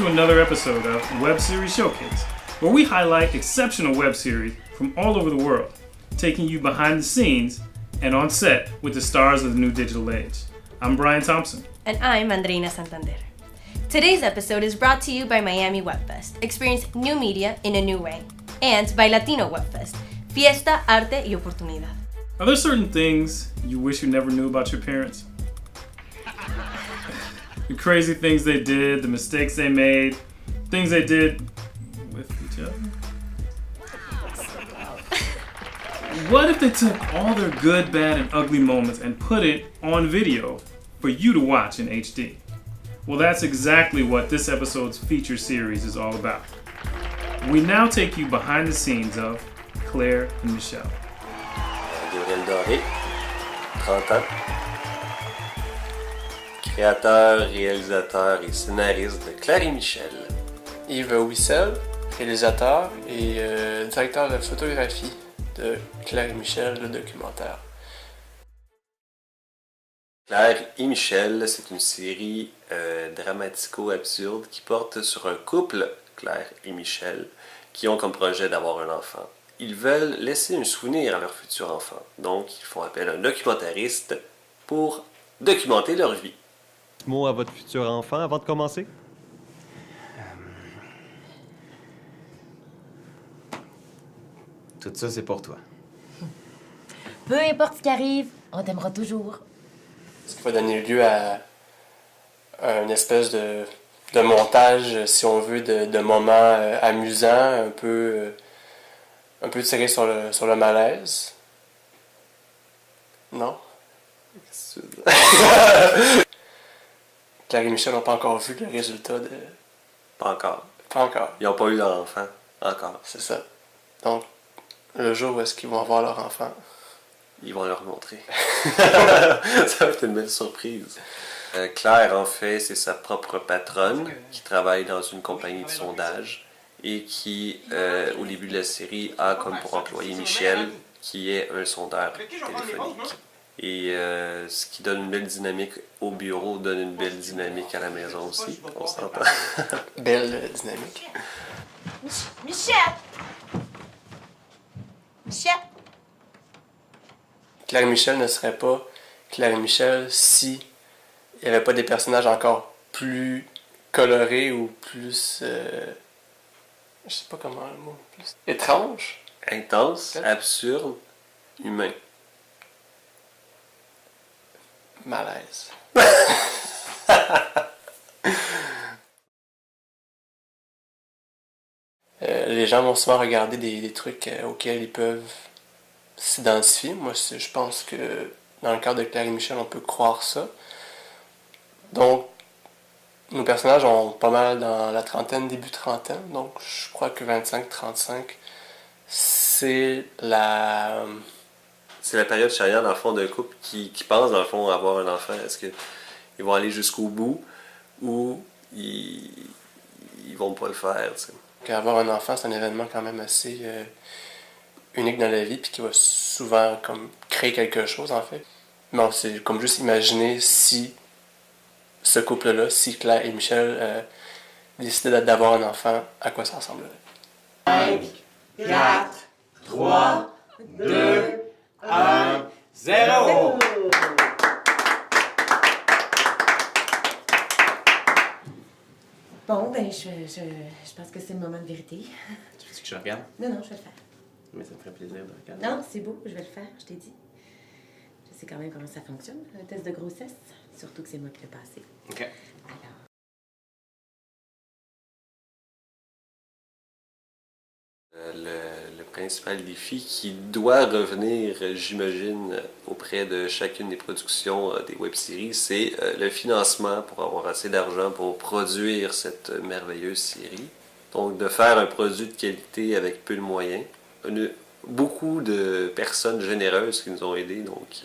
to another episode of Web Series Showcase, where we highlight exceptional web series from all over the world, taking you behind the scenes and on set with the stars of the new digital age. I'm Brian Thompson. And I'm Andreina Santander. Today's episode is brought to you by Miami WebFest. Experience new media in a new way. And by Latino WebFest. Fiesta, arte y oportunidad. Are there certain things you wish you never knew about your parents? The crazy things they did, the mistakes they made, things they did with each other. What if they took all their good, bad, and ugly moments and put it on video for you to watch in HD? Well, that's exactly what this episode's feature series is all about. We now take you behind the scenes of Claire and Michelle. Gabriel Doré, 30 ans. Créateur, réalisateur et scénariste de Claire et Michel. Yves Wissel, réalisateur et directeur de photographie de Claire et Michel, le documentaire. Claire et Michel, c'est une série dramatico-absurde qui porte sur un couple, Claire et Michel, qui ont comme projet d'avoir un enfant. Ils veulent laisser un souvenir à leur futur enfant, donc ils font appel à un documentariste pour documenter leur vie. Mot à votre futur enfant avant de commencer? Tout ça, c'est pour toi. Peu importe ce qui arrive, on t'aimera toujours. Ce qui va donner lieu à une espèce de montage, si on veut, de moments amusants, un peu tirés sur le malaise. Non? Claire et Michel n'ont pas encore vu le résultat de... Pas encore. Pas encore. Ils n'ont pas eu leur enfant. Encore. C'est ça. Donc, le jour où est-ce qu'ils vont avoir leur enfant? Ils vont leur montrer. Ça va être une belle surprise. Claire, en fait, c'est sa propre patronne qui travaille dans une compagnie de sondage et qui, au début de la série, a comme pour employé Michel, qui est un sondeur téléphonique. Et ce qui donne une belle dynamique au bureau donne une belle dynamique à la maison aussi, on s'entend. Belle dynamique. Michel! Michel! Claire et Michel ne serait pas Claire et Michel si il n'y avait pas des personnages encore plus colorés ou plus... je sais pas comment le mot... Plus étrange. Intense, absurde, humain. Malaise. Les gens vont souvent regarder des trucs auxquels ils peuvent s'identifier. Moi, je pense que dans le cadre de Claire et Michel, on peut croire ça. Donc, nos personnages ont pas mal dans la trentaine, début trentaine. Donc, je crois que 25-35, c'est la... C'est la période charnière, dans le fond, d'un couple qui pense, dans le fond, avoir un enfant. Est-ce qu'ils vont aller jusqu'au bout ou ils vont pas le faire, tu sais. Qu'avoir un enfant, c'est un événement quand même assez unique dans la vie, puis qui va souvent comme créer quelque chose, en fait. Bon, c'est comme juste imaginer si ce couple-là, si Claire et Michel décidaient d'avoir un enfant, à quoi ça ressemblerait. 5, 4, 3, 2, 1, 0! Bon, ben, je pense que c'est le moment de vérité. Tu veux que je regarde? Non, je vais le faire. Mais ça me ferait plaisir de regarder. Non, c'est beau, je vais le faire, je t'ai dit. Je sais quand même comment ça fonctionne, un test de grossesse. Surtout que c'est moi qui l'ai passé. OK. Alors, Le principal défi qui doit revenir, j'imagine, auprès de chacune des productions des web-séries, c'est le financement pour avoir assez d'argent pour produire cette merveilleuse série. Donc, de faire un produit de qualité avec peu de moyens. Beaucoup de personnes généreuses qui nous ont aidés, donc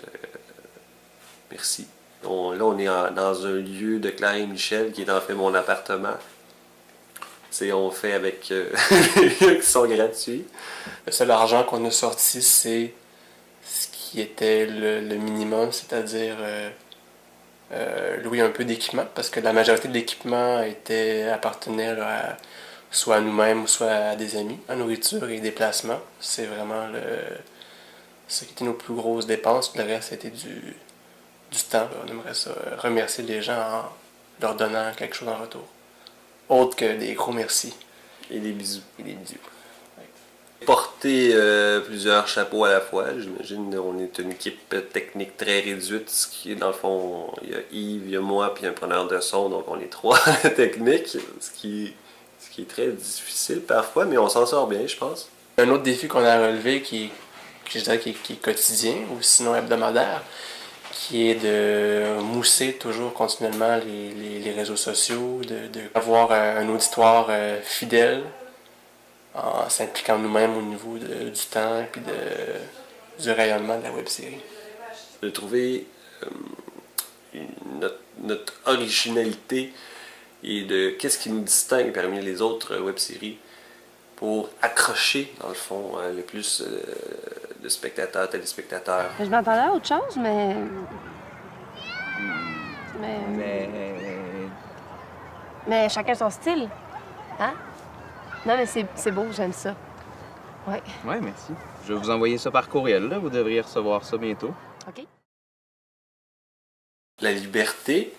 merci. Là, on est dans un lieu de Claire et Michel qui est en fait mon appartement. On fait avec les lieux qui sont gratuits. Le seul argent qu'on a sorti, c'est ce qui était le minimum, c'est-à-dire louer un peu d'équipement, parce que la majorité de l'équipement appartenait là, soit à nous-mêmes ou soit à des amis. La nourriture et déplacement, c'est vraiment ce qui était nos plus grosses dépenses. Le reste, c'était du temps. On aimerait ça remercier les gens en leur donnant quelque chose en retour. Autre que des gros merci. Et des bisous. Et des bisous. Porter plusieurs chapeaux à la fois, j'imagine. On est une équipe technique très réduite, ce qui est dans le fond, il y a Yves, il y a moi, puis un preneur de son, donc on est 3 techniques, ce qui est très difficile parfois, mais on s'en sort bien, je pense. Un autre défi qu'on a relevé je dirais qui est quotidien ou sinon hebdomadaire, qui est de mousser toujours continuellement les réseaux sociaux, d'avoir un auditoire fidèle en s'impliquant nous-mêmes au niveau du temps et du rayonnement de la web-série. De trouver notre originalité et de qu'est-ce qui nous distingue parmi les autres web-séries pour accrocher, dans le fond, le plus de spectateurs, téléspectateurs. Je m'attendais à autre chose, mais... Mais chacun son style. Hein? Non, mais c'est beau, j'aime ça. Ouais. Ouais, merci. Je vais vous envoyer ça par courriel, là. Vous devriez recevoir ça bientôt. OK. La liberté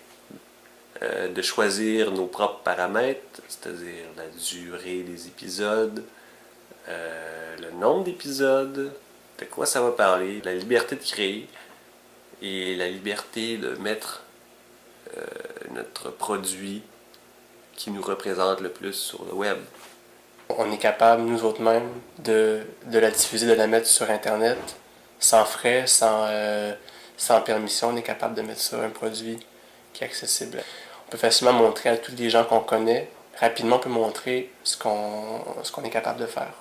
de choisir nos propres paramètres, c'est-à-dire la durée des épisodes, le nombre d'épisodes, de quoi ça va parler, la liberté de créer et la liberté de mettre notre produit qui nous représente le plus sur le web. On est capable, nous autres mêmes, de la diffuser, de la mettre sur Internet, sans frais, sans permission. On est capable de mettre sur un produit qui est accessible. On peut facilement montrer à tous les gens qu'on connaît. Rapidement, on peut montrer ce qu'on est capable de faire.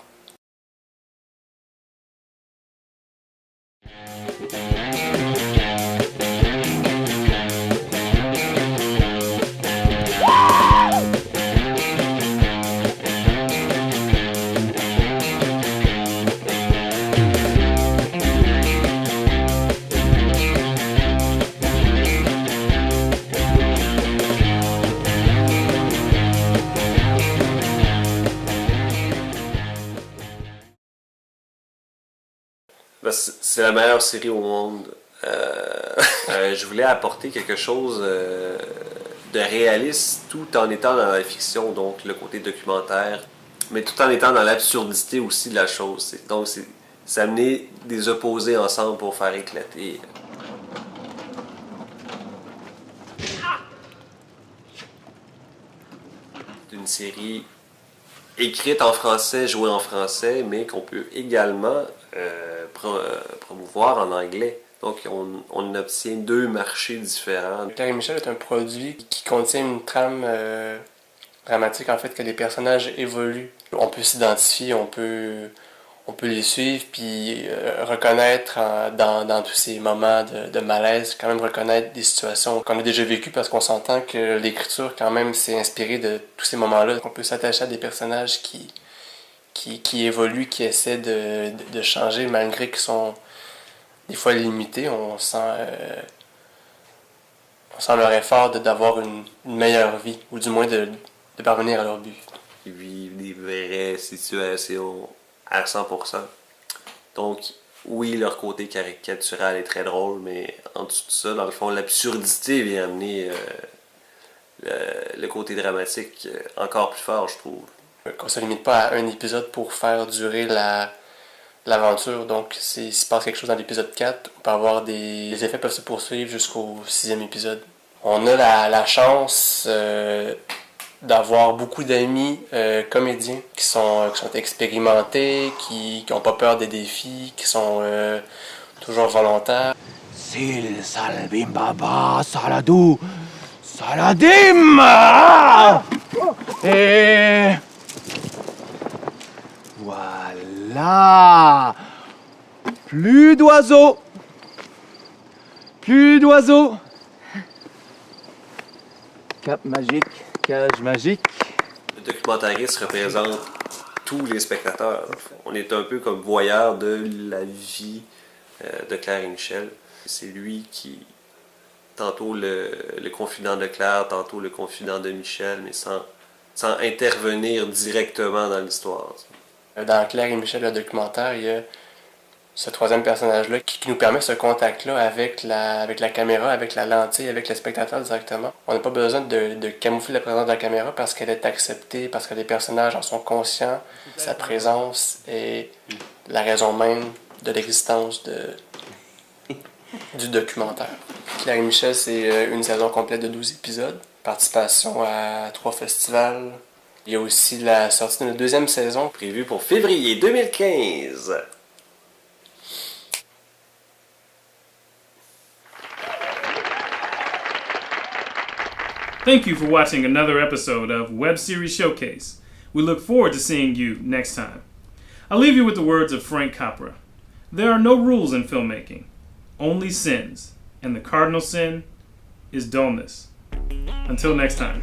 C'est la meilleure série au monde. Je voulais apporter quelque chose de réaliste tout en étant dans la fiction, donc le côté documentaire, mais tout en étant dans l'absurdité aussi de la chose. Donc c'est amener des opposés ensemble pour faire éclater. C'est une série écrite en français, jouée en français, mais qu'on peut également promouvoir en anglais. Donc, on obtient 2 marchés différents. Claire et Michel est un produit qui contient une trame dramatique, en fait, que les personnages évoluent. On peut s'identifier, on peut les suivre, puis reconnaître dans tous ces moments de malaise, quand même reconnaître des situations qu'on a déjà vécues, parce qu'on s'entend que l'écriture, quand même, s'est inspirée de tous ces moments-là. On peut s'attacher à des personnages qui évoluent, qui essaient de changer, malgré qu'ils sont des fois limités. On sent leur effort d'avoir une meilleure vie, ou du moins de parvenir à leur but. Ils vivent des vraies situations à 100%. Donc, oui, leur côté caricatural est très drôle, mais en dessous de ça, dans le fond, l'absurdité vient amener le côté dramatique encore plus fort, je trouve. Qu'on ne se limite pas à un épisode pour faire durer l'aventure. Donc, s'il se passe quelque chose dans l'épisode 4, on peut avoir les effets peuvent se poursuivre jusqu'au 6e épisode. On a la chance d'avoir beaucoup d'amis comédiens qui sont expérimentés, qui n'ont pas peur des défis, qui sont toujours volontaires. Sil salvim baba saladu saladim. Et voilà. Plus d'oiseaux. Plus d'oiseaux. Cap magique, cage magique. Le documentariste représente tous les spectateurs. On est un peu comme voyeur de la vie de Claire et Michel. C'est lui qui Tantôt le confident de Claire, tantôt le confident de Michel, mais sans intervenir directement dans l'histoire. Dans Claire et Michel, le documentaire, il y a ce troisième personnage-là qui nous permet ce contact-là avec la caméra, avec la lentille, avec le spectateur directement. On n'a pas besoin de camoufler la présence de la caméra parce qu'elle est acceptée, parce que les personnages en sont conscients. Sa présence est la raison même de l'existence du documentaire. Claire et Michel, c'est une saison complète de 12 épisodes. Participation à 3 festivals. Il y a aussi la sortie d'une deuxième saison Prévue pour février 2015. Thank you for watching another episode of Web Series Showcase. We look forward to seeing you next time. I'll leave you with the words of Frank Capra. There are no rules in filmmaking, only sins, and the cardinal sin is dullness. Until next time.